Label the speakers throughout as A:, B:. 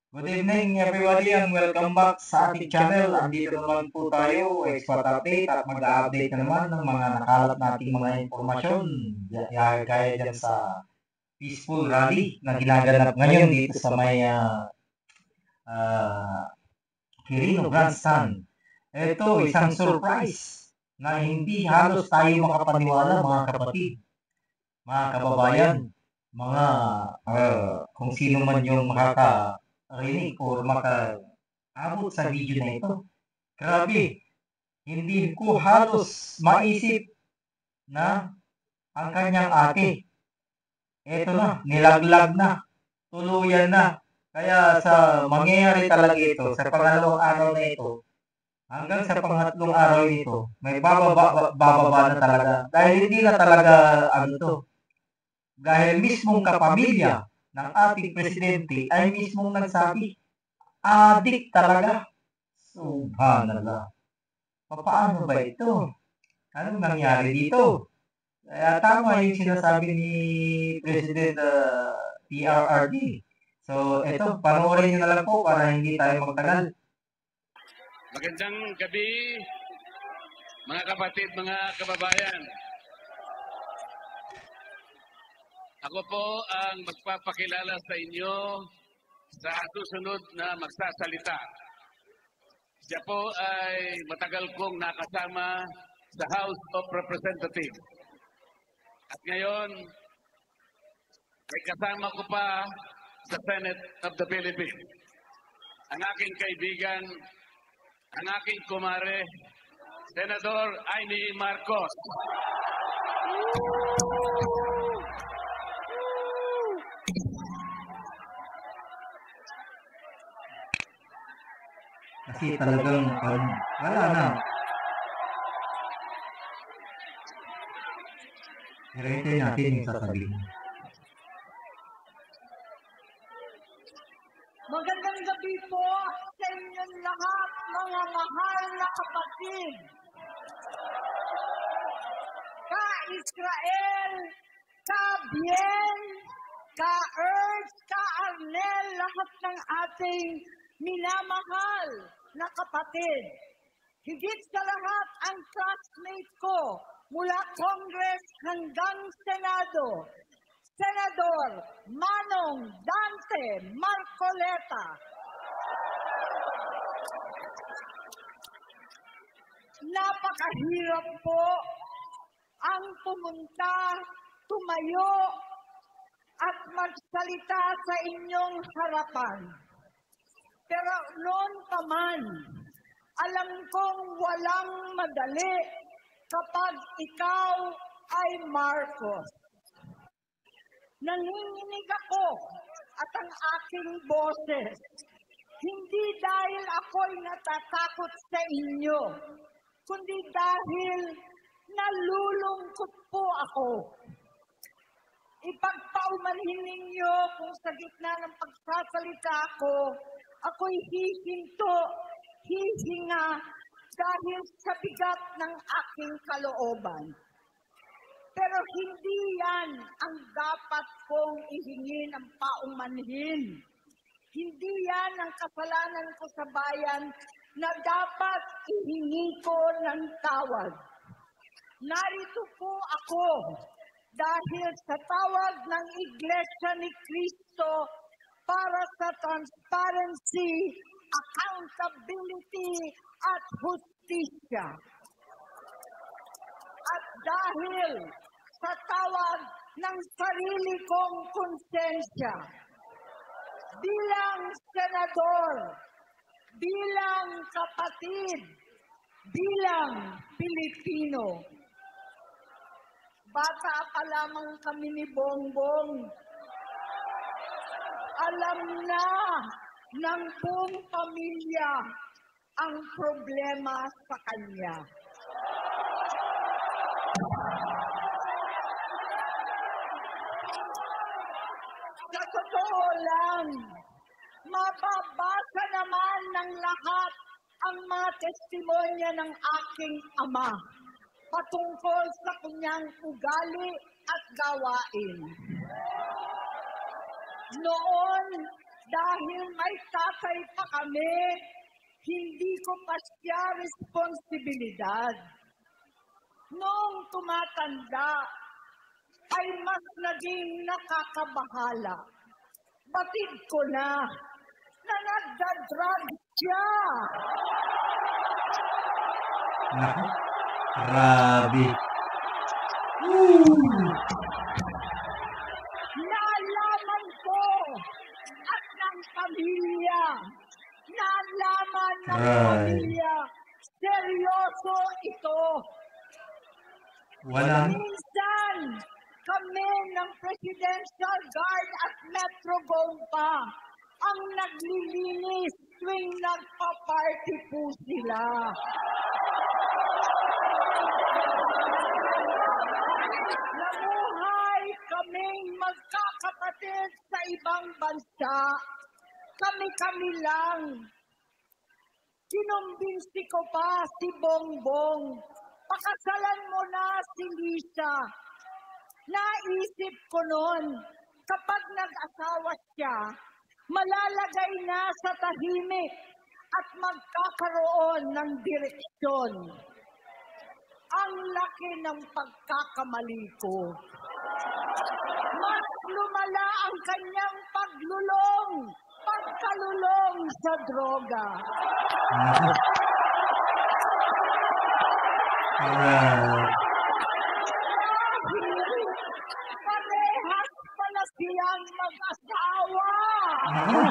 A: Good evening everybody and welcome back sa ating channel. Andito naman po tayo, expert update at mag-update na naman ng mga nakalat nating mga impormasyon gaya dyan sa peaceful rally na ginaganap ngayon dito sa may Quirino Grandstand. Ito, isang surprise na hindi halos tayo makapaniwala mga kapatid, mga kababayan, mga kung sino man yung makakarinig o makaabot sa video na ito. Grabe, hindi ko halos maisip na ang kanyang ate, eto na, nilaglag na, tuluyan na. Kaya sa mangyayari talaga ito, sa pangalawang araw na ito, hanggang sa pangatlong araw nito, may bababa na talaga. Dahil hindi na talaga, dahil mismong kapamilya ng ating presidente ay mismong nagsabi, adik talaga. Subhanallah. Paano ba ito? Anong nangyari dito? Kaya tama yung sinasabi ni President PRRD. So, ito, panoorin nyo na lang po para hindi tayo magtagal.
B: Magandang gabi, mga kapatid, mga kababayan. Ako po ang magpapakilala sa inyo sa susunod na magsasalita. Siya po ay matagal kong nakasama sa House of Representatives. At ngayon, may kasama ko pa sa Senate of the Philippines. Ang aking kaibigan, ang aking kumare, Senador Amy Marcos.
A: Kasi talagang wala na. Hiraitin natin yung sasabihin.
C: Magandang gabi po sa inyong lahat, mga mahal na kapatid. Ka-Israel, ka-Bien, ka-Earth, ka-Arnel, lahat ng ating minamahal na kapatid. Higit sa lahat ang classmate ko mula Congress hanggang Senado, Senador Manong Dante Marcoleta. Napakahirap po ang pumunta, tumayo, at magsalita sa inyong harapan. Pero noon pa man, alam kong walang madali kapag ikaw ay Marcos. Nanginginig ako at ang aking boses, hindi dahil ako'y natatakot sa inyo, kundi dahil nalulungkot po ako. Ipagpaumanhin ninyo kung sa gitna ng pagsasalita ko, ako'y hihinto, hihinga dahil sa bigat ng aking kalooban. Pero hindi yan ang dapat kong ihingi ng paumanhin. Hindi yan ang kasalanan ko sa bayan na dapat ihingi ko ng tawad. Narito po ako dahil sa tawag ng Iglesia ni Cristo para sa transparency, accountability, at hustisya. At dahil sa tawag ng sarili kong konsensya, bilang senador, bilang kapatid, bilang Pilipino. Bata pa lamang kami ni Bongbong. Alam na ng buong pamilya ang problema sa kanya. Sa totoo lang, mababasa naman ng lahat ang mga testimonya ng aking ama patungkol sa kanyang ugali at gawain. Noon, Dahil may tatay pa kami, hindi ko pa siya responsibilidad. Noong tumatanda, ay mas naging nakakabahala. Batid ko na nagda-drug siya.
A: Naku, grabe. Woo!
C: Naalaman ko at ng pamilya. Naalaman ng
A: Right.
C: pamilya. Seryoso ito.
A: Walang
C: Minsan, kami ng Presidential Guard at Metro Gompa ang naglilinis tuwing nagpa-party po sila. Namuhay kaming magkakapatid sa ibang bansa. Kami-kami lang. Kinumbinsi ko pa si Bongbong. Pakasalan mo na si Lisa. Naisip ko noon, kapag nag-asawa siya, malalagay na sa tahimik at magkakaroon ng direksyon. Ang laki ng pagkakamali ko. Mas lumala ang kanyang pagkalulong sa droga.
A: naku. Grabe.
C: Dahil parehas pala silang mag-asawa.
A: Naku.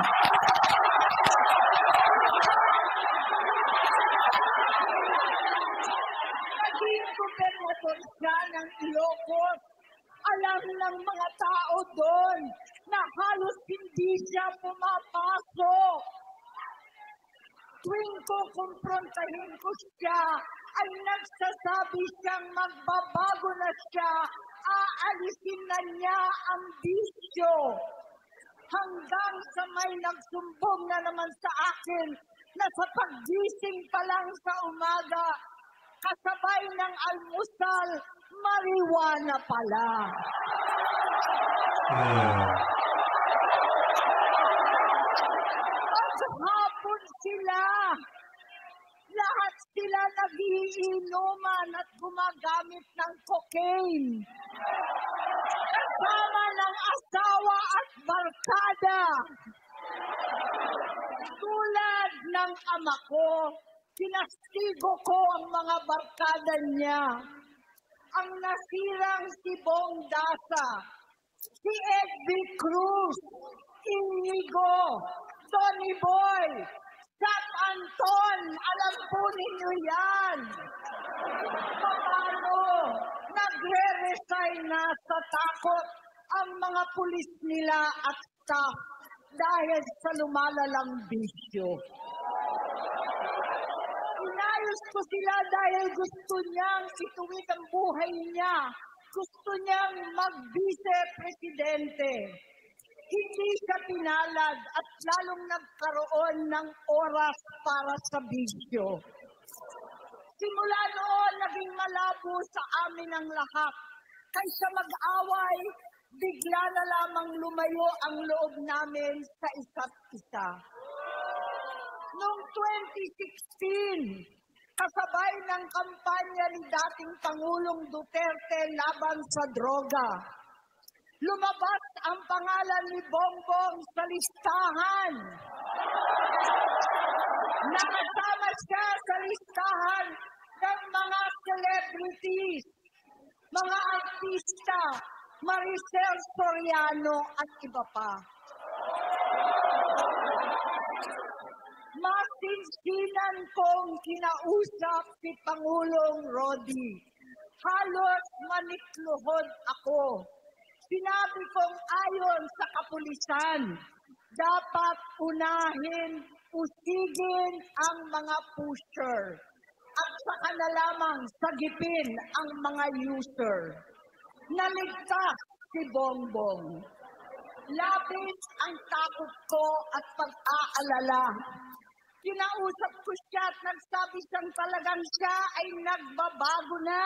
C: Naging gobernador siya ng Ilocos. Alam ng mga tao doon na halos hindi siya pumapasok. Tuwing ko kumprontahin ko siya, ay nagsasabi siyang magbabago na siya, aalisin na niya ang bisyo. Hanggang sa may nagsumbong na naman sa akin na sa paggising pa lang sa umaga, kasabay ng almusal, marijuana pala. Paghapon sila, lahat sila nagiinuman at gumagamit ng cocaine. Kasama ng asawa at barkada. Tulad ng ama ko, pinastigo ko ang mga barkada niya. Ang nasirang si Bong Dasa, si Edby Cruz, Inigo, Tony Boy, Sat Anton, alam po ninyo yan. Paano nagre-resign na sa takot ang mga pulis nila at staff dahil sa lumalalang bisyo. Inayos ko sila dahil gusto niyang ituwid ang buhay niya. Gusto niyang mag-vice-presidente. Hindi siya pinalad at lalong nagkaroon ng oras para sa bisyo. Simula noon, naging malabo sa amin ang lahat. Kaysa mag-away, bigla na lamang lumayo ang loob namin sa isa't isa. Noong 2016, kasabay ng kampanya ni dating Pangulong Duterte laban sa droga, lumabas ang pangalan ni Bongbong sa listahan. Nakasama siya sa listahan ng mga celebrities, mga artista, Maricel Soriano at iba pa. Masinsinan kong kinausap si Pangulong Rodi. Halos manikluhod ako. Sinabi kong ayon sa kapulisan, dapat unahin, usigin ang mga pusher at saka na lamang sagipin ang mga user. Naligtas si Bongbong. Labis ang takot ko at pag-aalala. Kinausap ko siya at nagsabi siyang talagang siya ay nagbabago na.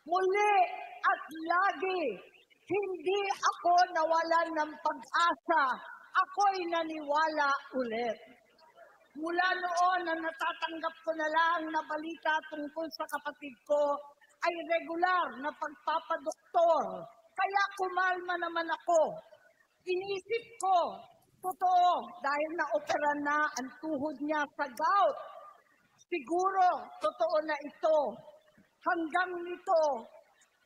C: Muli at lagi, hindi ako nawalan ng pag-asa ako'y naniwala ulit. Mula noon na natatanggap ko na lang na balita tungkol sa kapatid ko ay regular na pagpapadoktor. Kaya kumalma naman ako. Inisip ko, totoo, dahil na-opera na ang tuhod niya sa gout. Siguro, totoo na ito. Hanggang nito,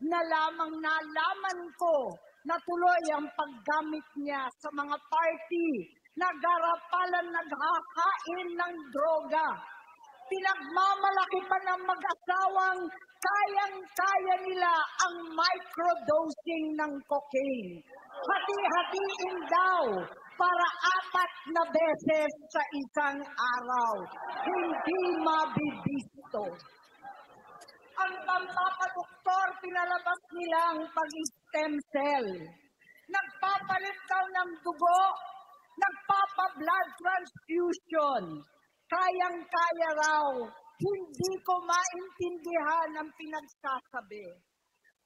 C: na lamang nalaman ko na tuloy ang paggamit niya sa mga party na garapalan naghahain ng droga. Pinagmamalaki pa ng mag-asawang kayang-kaya nila ang microdosing ng cocaine. Hati-hatiin daw para 4 na beses sa isang araw. Hindi mabibisto. Ang pampapadoktor, pinalabas nilang pag-stem cell. Nagpapalit daw ng dugo, nagpapa-blood transfusion. Kayang-kaya raw, hindi ko maintindihan ang pinagsasabi.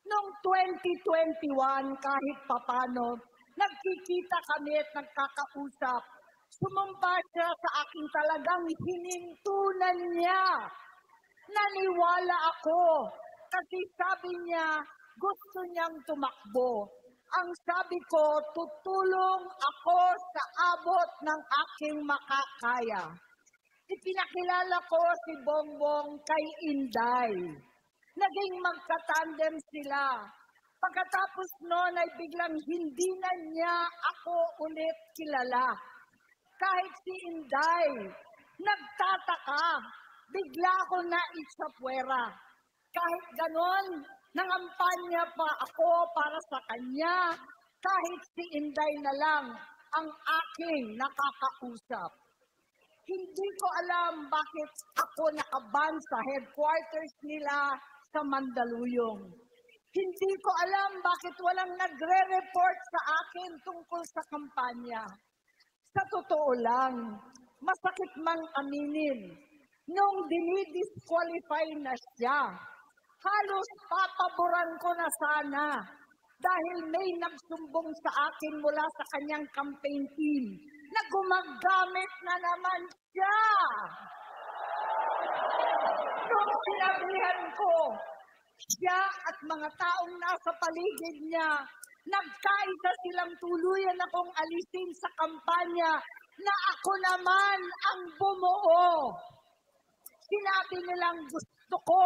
C: Noong 2021, kahit papano, nagkikita kami at nagkakausap. Sumumpa siya sa akin, talagang hinintunan niya. Naniwala ako kasi sabi niya gusto niyang tumakbo. Ang sabi ko, tutulong ako sa abot ng aking makakaya. Ipinakilala ko si Bongbong kay Inday. Naging magkatandem sila. Pagkatapos noon ay biglang hindi na niya ako ulit kilala. Kahit si Inday, nagtataka. Bigla ako na isapwera. Kahit ganon, nangampanya pa ako para sa kanya. Kahit si Inday na lang ang aking nakakausap. Hindi ko alam bakit ako nakaban sa headquarters nila sa Mandaluyong. Hindi ko alam bakit walang nagre-report sa akin tungkol sa kampanya. Sa totoo lang, masakit mang aminin, nung dinidisqualify na siya, halos papaboran ko na sana dahil may nagsumbong sa akin mula sa kanyang campaign team na gumagamit na naman siya. Nung sinabihan ko, siya at mga taong nasa paligid niya, nagkaisa silang tuluyan akong alisin sa kampanya na ako naman ang bumuo. Sinabi nilang gusto ko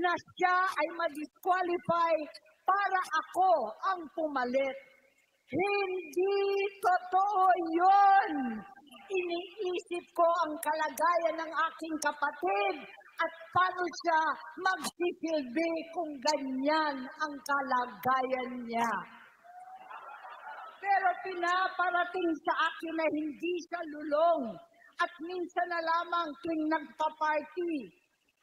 C: na siya ay ma-disqualify para ako ang pumalit. Hindi totoo yun. Iniisip ko ang kalagayan ng aking kapatid at paano siya magsisilbi kung ganyan ang kalagayan niya. Pero pinaparating sa akin na hindi siya lulong at minsan na lamang tuwing nagpa-party.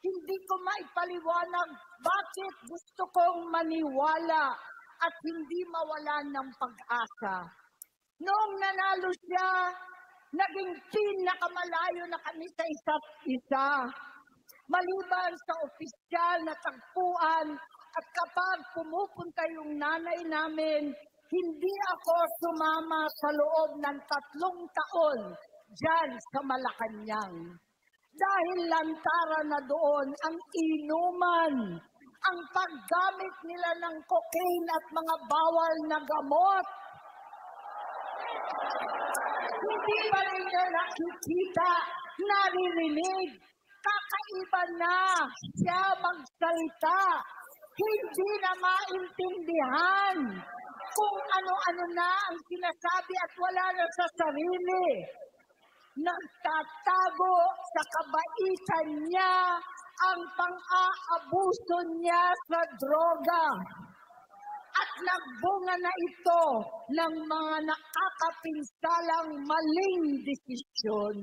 C: Hindi ko maipaliwanag bakit gusto kong maniwala at hindi mawalan ng pag-asa. Noong nanalo siya, naging pinakamalayo na kami sa isa't isa. Maliban sa opisyal na tagpuan at kapag pumupunta yung nanay namin, hindi ako sumama sa loob ng 3 taon dyan sa Malacanang. Dahil lantaran na doon ang inuman, ang paggamit nila ng cocaine at mga bawal na gamot. Hindi ba ninyo nakikita, naririnig, kakaiba na siya magsalita. Hindi na maintindihan kung ano-ano na ang sinasabi at wala na sa sarili. Nagtatago sa kabaitan niya ang pang-aabuso niya sa droga. At nagbunga na ito ng mga nakakapinsalang maling desisyon.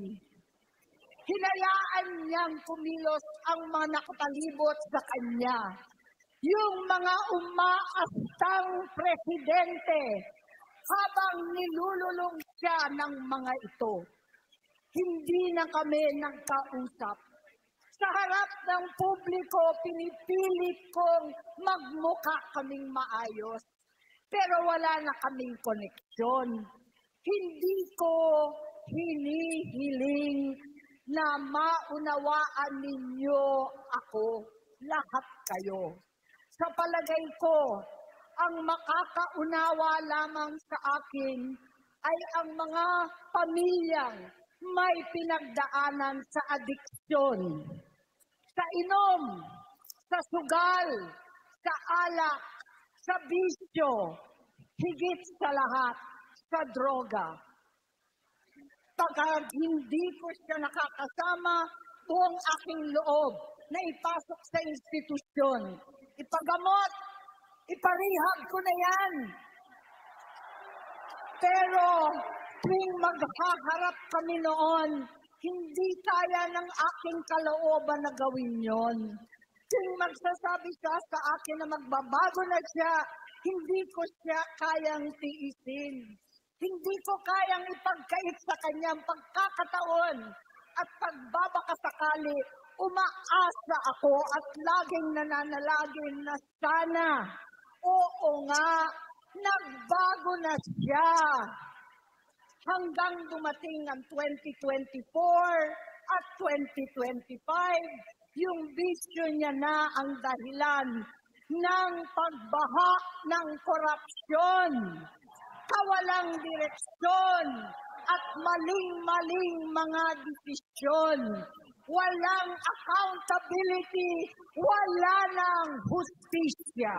C: Hinayaan niyang kumilos ang mga nakapalibot sa kanya. Yung mga umaastang presidente habang nilululong siya ng mga ito. Hindi na kami nagkausap. Sa harap ng publiko, pinipilit kong magmukha kaming maayos. Pero wala na kaming koneksyon. Hindi ko hinihiling na maunawaan ninyo ako, lahat kayo. Sa palagay ko, ang makakaunawa lamang sa akin ay ang mga pamilyang may pinagdaanan sa adiksyon, sa inom, sa sugal, sa alak, sa bisyo, higit sa lahat, sa droga. Pagka hindi ko siya nakakasama, buong aking loob na ipasok sa institusyon. Ipagamot, iparehab ko na yan. Pero tuwing maghaharap kami noon, hindi kaya ng aking kalooban na gawin yon. Tuwing magsasabi siya sa akin na magbabago na siya, hindi ko siya kayang tiisin. Hindi ko kayang ipagkait sa kanyang pagkakataon at pagbabakasakali. Umaasa ako at laging nananalangin na sana, oo nga, nagbago na siya. Hanggang dumating ang 2024 at 2025, yung bisyo niya na ang dahilan ng pagbaha ng korupsyon, kawalang direksyon, at maling-maling mga desisyon. Walang accountability, wala nang hustisya.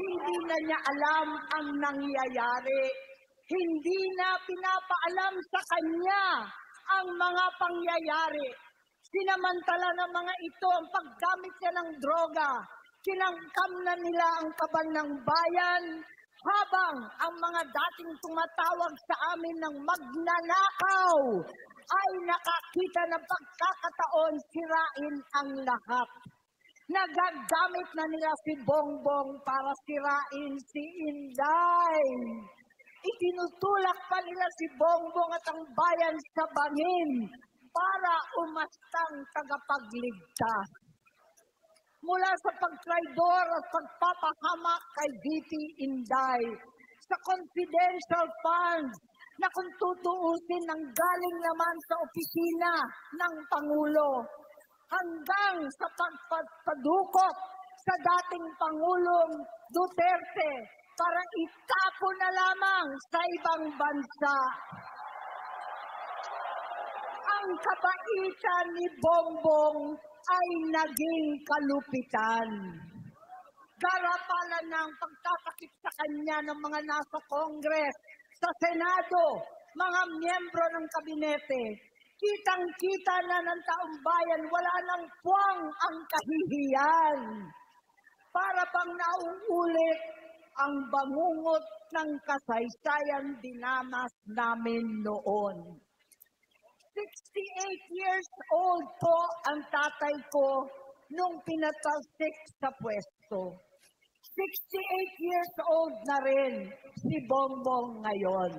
C: Hindi na niya alam ang nangyayari. Hindi na pinapaalam sa kanya ang mga pangyayari. Sinamantala ng mga ito ang paggamit niya ng droga. Kinangkam na nila ang kaban ng bayan habang ang mga dating tumatawag sa amin ng magnanakaw ay nakakita ng pagkakataon sirain ang lahat. Nagagamit na nila si Bongbong para sirain si Inday. Itinutulak pa nila si Bongbong at ang bayan sa bangin para umastang tagapagligtas. Mula sa pagtraidor at pagpapahamak kay VP Inday, sa confidential funds na kung tutuusin ng galing naman sa opisina ng Pangulo, hanggang sa pagpadukot sa dating Pangulong Duterte para itapo na lamang sa ibang bansa. Ang kabaitan ni Bongbong ay naging kalupitan. Garapalan ng pagtatakip sa kanya ng mga nasa Congress, sa Senado, mga miyembro ng kabinete. Kitang-kita na ng taong bayan, wala nang puwang ang kahihiyan. Para bang nauulit ang bangungot ng kasaysayan dinamas namin noon. 68 years old po ang tatay ko nung pinatalsik sa pwesto. 68 years old na rin si Bongbong ngayon.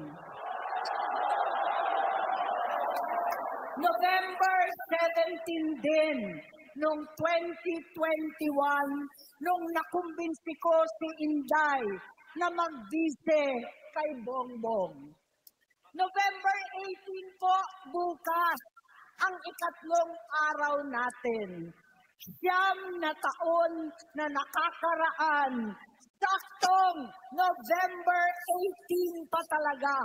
C: November 17 din, noong 2021, nung nakumbinsi ko si Inday na mag-vise kay Bongbong. November 18 po, bukas, ang ikatlong araw natin. 9 na taon na nakakaraan, saktong November 18 pa talaga,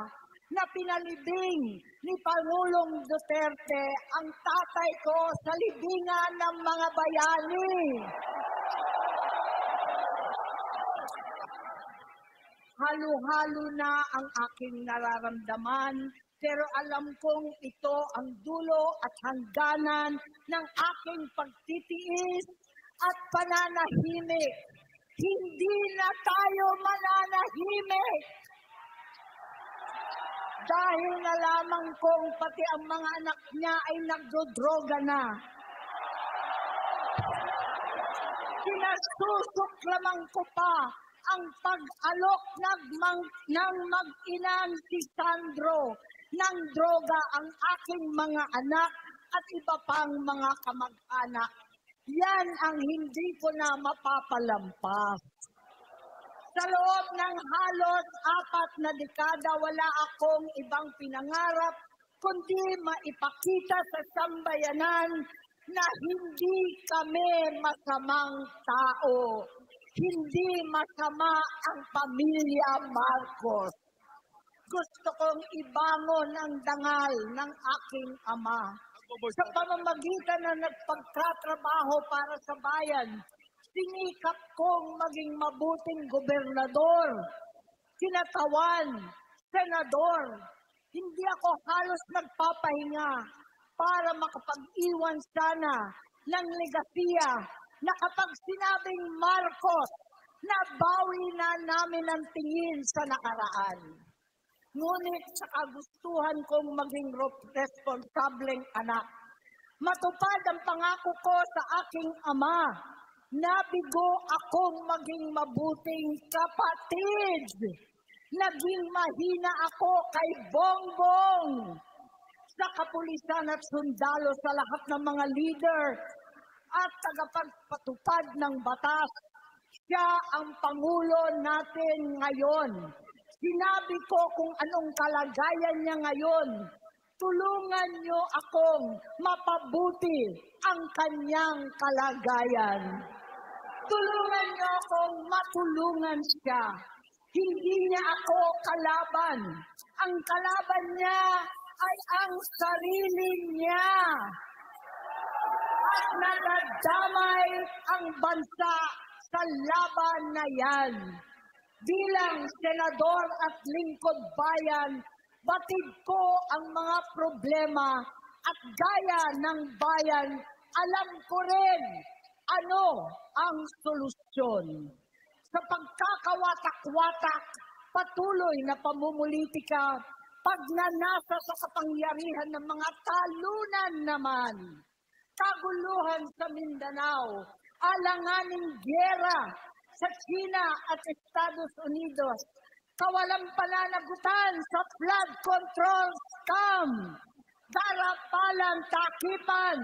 C: na pinalibing ni Pangulong Duterte ang tatay ko sa libingan ng mga bayani. Halo-halo na ang aking nararamdaman, pero alam kong ito ang dulo at hangganan ng aking pagtitiis at pananahimik. Hindi na tayo mananahimik! Dahil na lamang kong pati ang mga anak niya ay nagdodroga na. Kinasusok lamang ko pa ang pag-alok ng mag-inang si Sandro ng droga ang aking mga anak at iba pang mga kamag-anak. Yan ang hindi ko na mapapalampas. Sa loob ng halos 4 na dekada, wala akong ibang pinangarap kundi maipakita sa sambayanan na hindi kami masamang tao. Hindi masama ang pamilya Marcos. Gusto kong ibangon ang dangal ng aking ama. Sa pamamagitan na nagpagtatrabaho para sa bayan, sinikap kong maging mabuting gobernador, kinatawan, senador. Hindi ako halos nagpapahinga para makapag-iwan sana ng legasiya na kapag sinabing Marcos, nabawi na namin ang tingin sa nakaraan. Ngunit sa kagustuhan kong maging responsableng anak, matupad ang pangako ko sa aking ama, nabigo akong maging mabuting kapatid. Naging mahina ako kay Bongbong. Sa kapulisan at sundalo sa lahat ng mga leader at tagapagpatupad ng batas, siya ang Pangulo natin ngayon. Sinabi ko kung anong kalagayan niya ngayon. Tulungan niyo akong mapabuti ang kanyang kalagayan. Tulungan niyo akong matulungan siya. Hindi niya ako kalaban. Ang kalaban niya ay ang sarili niya. At nadadamay ang bansa sa laban na yan. Bilang senador at lingkod bayan, batid ko ang mga problema at gaya ng bayan, alam ko rin ano ang solusyon. Sa pagkakawatak-watak, patuloy na pamumulitika, pagnanasa sa kapangyarihan ng mga talunan naman, kaguluhan sa Mindanao, alanganing gyera sa China at Estados Unidos, kawalang pananagutan sa flood control scam, darapalang takipan,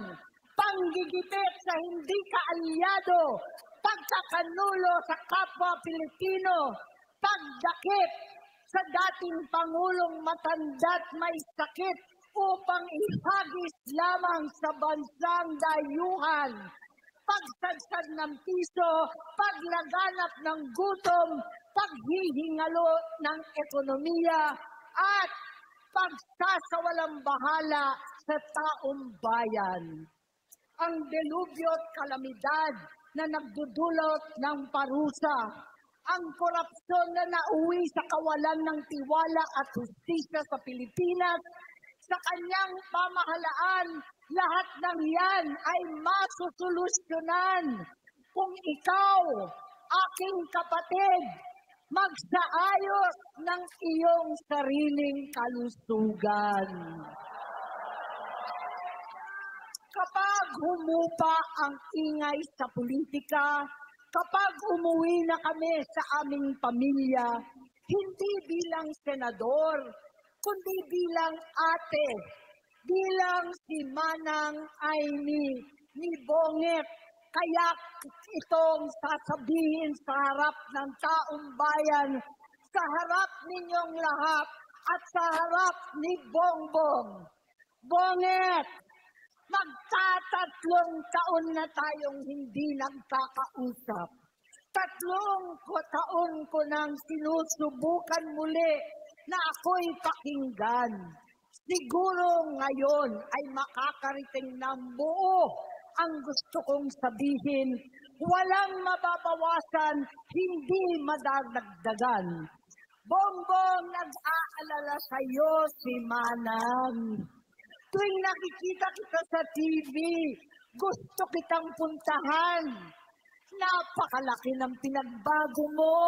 C: panggigipit sa hindi kaalyado, pagkakanulo sa kapwa Pilipino, pagdakip sa dating Pangulong matanda't may sakit upang ihagis lamang sa bansang dayuhan, pagsadsad ng piso, paglaganap ng gutom, paghihingalo ng ekonomiya, at pagsasawalang bahala sa taong bayan. Ang delubyo at kalamidad na nagdudulot ng parusa, ang korupsyon na nauwi sa kawalan ng tiwala at hustisya sa Pilipinas, sa kanyang pamahalaan, lahat ng yan ay masusolusyonan kung ikaw, aking kapatid, magsaayos ng iyong sariling kalusugan. Kapag humupa ang ingay sa politika, kapag umuwi na kami sa aming pamilya, hindi bilang senador, kundi bilang ate, bilang si Manang Aimee ni Bonget, kaya itong sasabihin sa harap ng taong bayan, sa harap ninyong lahat at sa harap ni Bongbong. Bonget, magtatatlong taon na tayong hindi nagkakausap. 3 taon ko nang sinusubukan muli na ako'y pakinggan. Siguro ngayon ay makakarating ng buo ang gusto kong sabihin. Walang mababawasan, hindi madadagdagan. Bongbong, nag-aalala sa'yo si Manang. Tuwing nakikita kita sa TV, gusto kitang puntahan. Napakalaki ng pinagbago mo.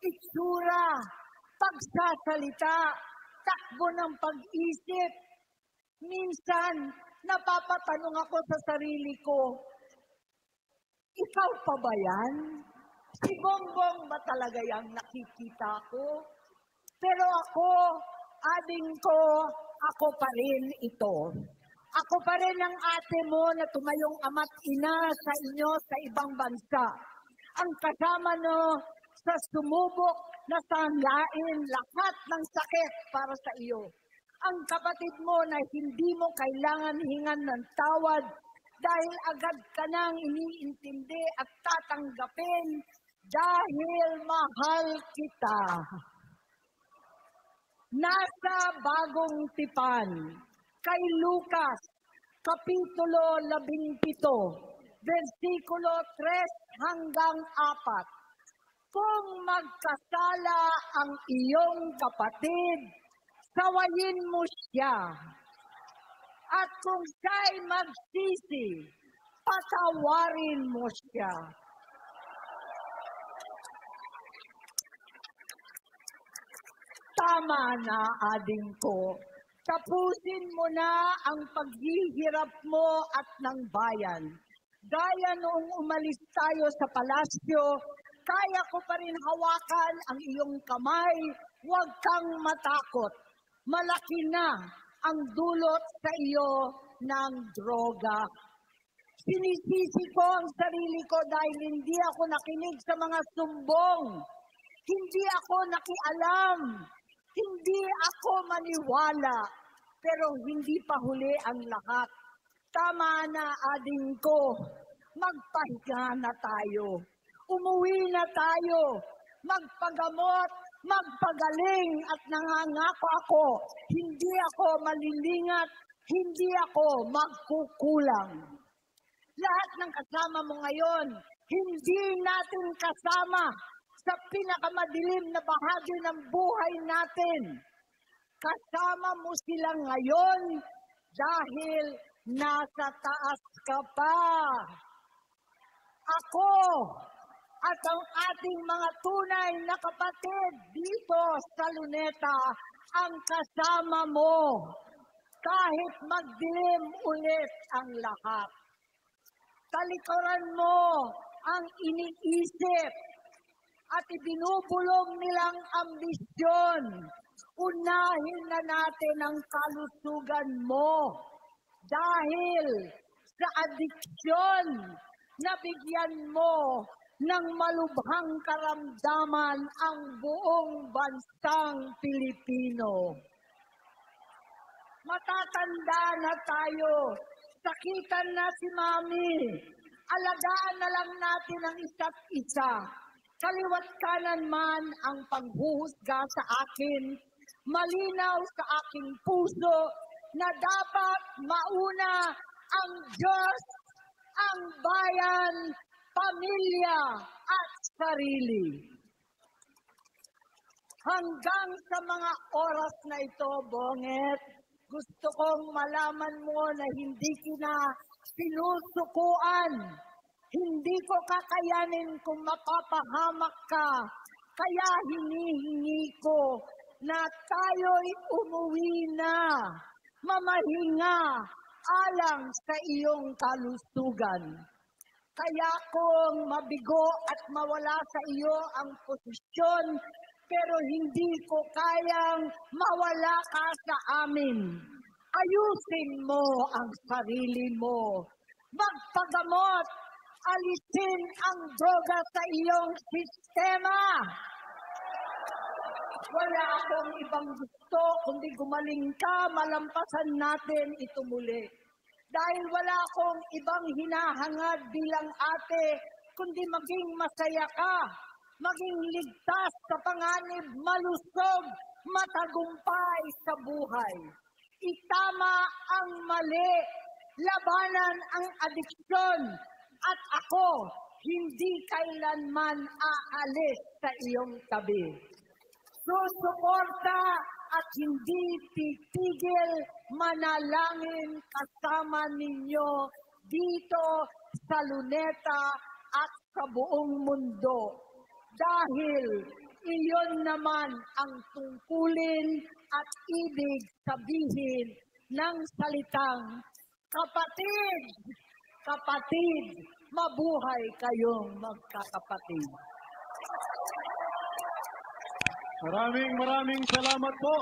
C: Itsura, pagsasalita, takbo ng pag-isip. Minsan, napapatanong ako sa sarili ko, ikaw pa ba yan? Si Bongbong ba talaga yung nakikita ko? Pero ako, ading ko, ako pa rin ito. Ako pa rin ang ate mo na tumayong ama't ina sa inyo sa ibang bansa. Ang kasama no sa sumubok na sanglain lahat ng sakit para sa iyo. Ang kapatid mo na hindi mo kailangan hingan ng tawad dahil agad ka nang iniintindi at tatanggapin dahil mahal kita. Nasa Bagong Tipan, kay Lucas, Kapitulo 17, versikulo 3 hanggang 4. Kung magkasala ang iyong kapatid, sawayin mo siya. At kung siya'y magsisi, patawarin mo siya. Tama na, ading ko. Tapusin mo na ang paghihirap mo at ng bayan. Gaya noong umalis tayo sa palasyo, kaya ko pa rin hawakan ang iyong kamay, huwag kang matakot. Malaki na ang dulot sa iyo ng droga. Sinisisi ko ang sarili ko dahil hindi ako nakinig sa mga sumbong. Hindi ako nakialam. Hindi ako maniwala. Pero hindi pa huli ang lahat. Tama na, ading ko. Magpahinga na tayo. Umuwi na tayo. Magpagamot, magpagaling at nangangako ako. Hindi ako malilingat. Hindi ako magkukulang. Lahat ng kasama mo ngayon, hindi natin kasama sa pinakamadilim na bahagi ng buhay natin. Kasama mo sila ngayon dahil nasa taas ka pa. Ako at ang ating mga tunay na kapatid dito sa Luneta ang kasama mo kahit magdilim ulit ang lahat. Talikuran mo ang iniisip at ibinubulong nilang ambisyon. Unahin na natin ang kalusugan mo dahil sa adiksyon na bigyan mo ng malubhang karamdaman ang buong bansang Pilipino. Matatanda na tayo, sakitan na si Mami, alagaan na lang natin ang isa't isa. Kaliwat kanan man ang panghuhusga sa akin, malinaw sa aking puso na dapat mauna ang Diyos, ang bayan, pamilya at sarili. Hanggang sa mga oras na ito, Bonget, gusto kong malaman mo na hindi kita sinusukuan. Hindi ko kakayanin kung mapapahamak ka. Kaya hinihingi ko na tayo'y umuwi na, mamahinga alang sa iyong kalusugan. Kaya kung mabigo at mawala sa iyo ang posisyon, pero hindi ko kayang mawala ka sa amin. Ayusin mo ang sarili mo. Magpagamot. Alisin ang droga sa iyong sistema. Wala akong ibang gusto kundi gumaling ka, malampasan natin ito muli. Dahil wala akong ibang hinahangad bilang ate, kundi maging masaya ka, maging ligtas sa panganib, malusog, matagumpay sa buhay. Itama ang mali, labanan ang adiksyon, at ako hindi kailanman aalis sa iyong tabi. Susuporta at hindi titigil manalangin kasama ninyo dito sa Luneta at sa buong mundo. Dahil iyon naman ang tungkulin at ibig sabihin ng salitang kapatid, kapatid, mabuhay kayong magkakapatid.
D: Maraming salamat po,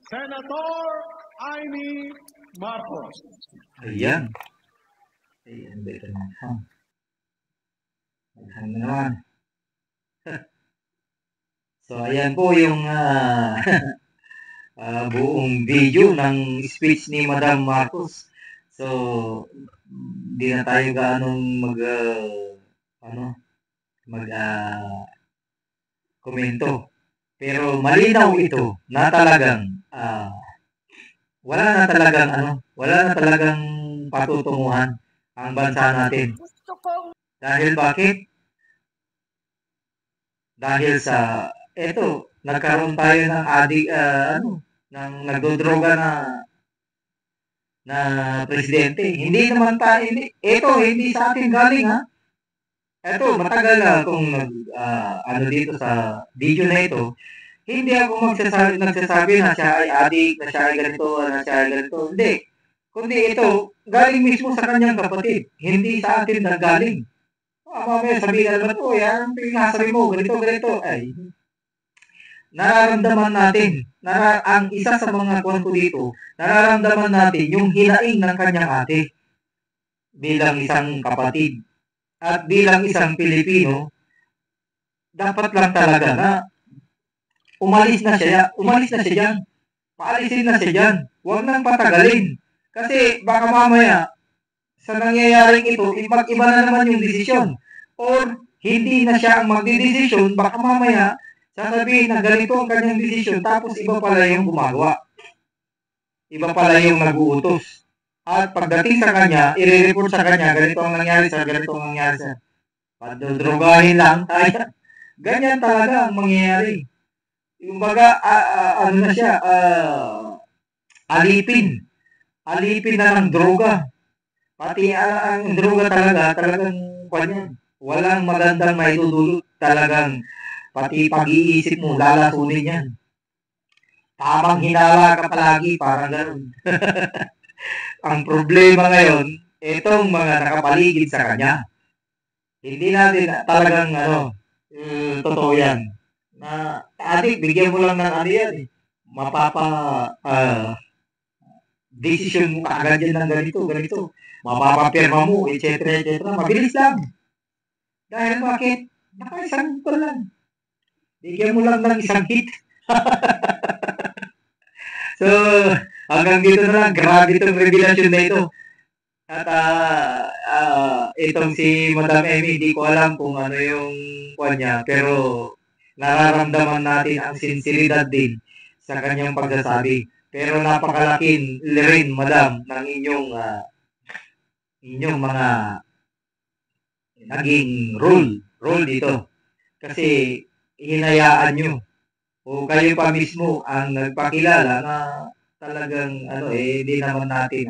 D: Senator Amy Marcos.
A: Ayan. Ayan, beto na. Ayan na naman. So, ayan po yung buong video ng speech ni Madam Marcos. So, di na tayo gaanong komento. Pero malinaw ito na talagang wala na talagang patutunguhan ang bansa natin.
C: Gusto kong
A: Dahil bakit? Dahil sa nagkaroon tayo ng ng nagdodroga na presidente. Hindi sa atin galing, ha. Matagal na akong dito sa video na ito. Hindi ako nagsasabi na siya ay adik, na siya ay ganito, na siya ay ganito. Hindi. Kundi ito, galing mismo sa kanyang kapatid. Hindi sa atin nanggaling. Mamaya sabihin naman, yan, pinasabi mo, ganito. Ay, nararamdaman natin, ang isa sa mga kwento dito, nararamdaman natin yung hinaing ng kanyang ate bilang isang kapatid at bilang isang Pilipino. Dapat lang talaga na umalis na siya dyan. Paalisin na siya dyan. Huwag nang patagalin. Kasi baka mamaya, sa nangyayaring ito, mag-iba na naman yung desisyon. Or, hindi na siya ang magdidesisyon, baka mamaya, sasabihin na ganito ang kanyang desisyon, tapos iba pala yung gumagawa. Iba pala yung nag-uutos. At pagdating sa kanya, i-report sa kanya, ganito ang nangyari sa. Padodrogahin lang tayo. Ganyan talaga ang mangyayari. Yung baga, alipin. Alipin na ng droga. Pati ang droga talagang walang magandang maidudulot. Talagang pati pag-iisip mo, lalasunin yan. Tamang hinala ka palagi, parang gano'n. Ang problema ngayon, itong mga nakapaligid sa kanya. Hindi natin talagang totoo yan. Na, adik, bigyan mo lang ng yan. Decision mo kaagad yan ng ganito. Mapapapirma mo, etc. Mabilis lang. Dahil bakit? Nakaisang ko lang. Bigyan mo lang ng isang hit. So, hanggang dito na lang. Grabe itong revelasyon na ito. At itong si Madam Emmy, hindi ko alam kung ano yung niya. Pero nararamdaman natin ang sinseridad din sa kanyang pagsasabi. Pero napakalaking rin, Madam, ng inyong mga naging role dito. Kasi hinayaan nyo o kayo pa mismo ang nagpakilala na talagang hindi naman natin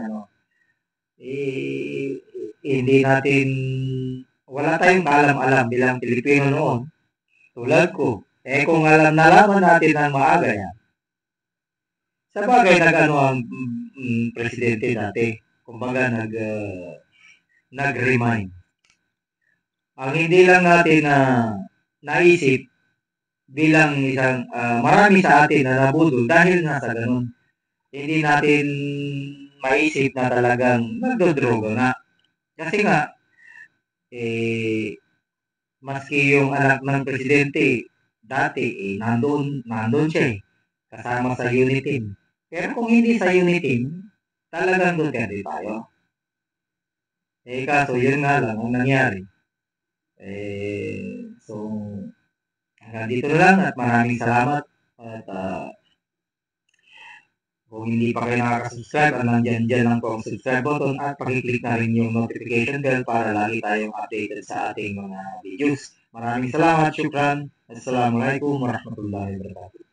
A: hindi natin wala tayong alam bilang Pilipino noon. Tulad ko. Kung nalaman natin ng maaga yan, sa bagay ang presidente dati, kumbaga nag-remind. Ang hindi lang natin naisip bilang isang marami sa atin na nabudol dahil nga sa ganun. Hindi natin maisip na talagang nagdodroga nga. Kasi nga, maski yung anak ng presidente, dati, nandun siya kasama sa unit team. Pero kung hindi sa unit team, talagang doon ka din tayo. Kaso yun nga lang ang nangyari. So, hanggang dito lang at maraming salamat. At kung hindi pa kayo nakaka-subscribe, nandyan lang po ang subscribe button at pakiclick na rin yung notification bell para lagi tayong updated sa ating mga videos. Maraming salamat, syukran. Assalamualaikum warahmatullahi wabarakatuh.